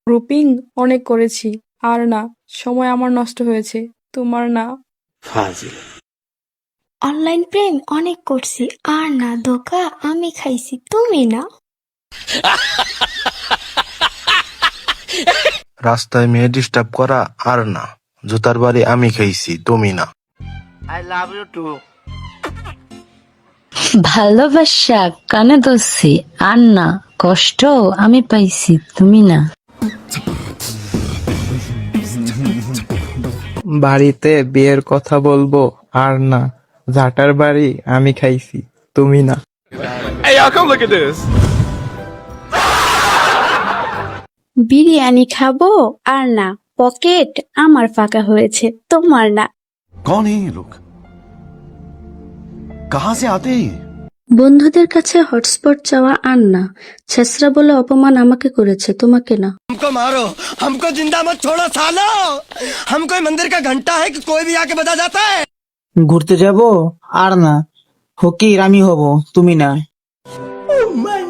Grouping অনেক করেছি, আর না, সময় আমার নষ্ট হয়েছে, তোমার না। ফাজিল। অনলাইন প্রেম অনেক করছি, আর না ধোকা আমি খাইছি, তুমি না। রাস্তায় মেয়ে ডিস্টার্ব করা, আর না, জুতার বাড়ি আমি খাইছি, তুমি না। I love you too. ভালোবাসা কানে ধরছি, আর না কষ্ট আমি পাইছি, তুমি না। বাড়িতে বিয়ের কথা বলবো, আর না, ঝাঁটার বাড়ি আমি খাইছি, তুমি না। বিরিয়ানি খাবো, আর না পকেট আমার ফাঁকা হয়েছে, তোমার না। कौन है ये लोग? कहां से आते हैं ये? বন্ধুদের কাছে হটস্পট চাওয়া, আর না, ছেসরা বলে অপমান আমাকে করেছে, তোমাকে না। हमको मारो, हमको जिंदा मत छोड़ो सालो। हम कोई मंदिर का घंटा है कि कोई भी आके बजा जाता है। ঘুরতে যাব, আর না ফকির আমি হব, তুমি না। Oh my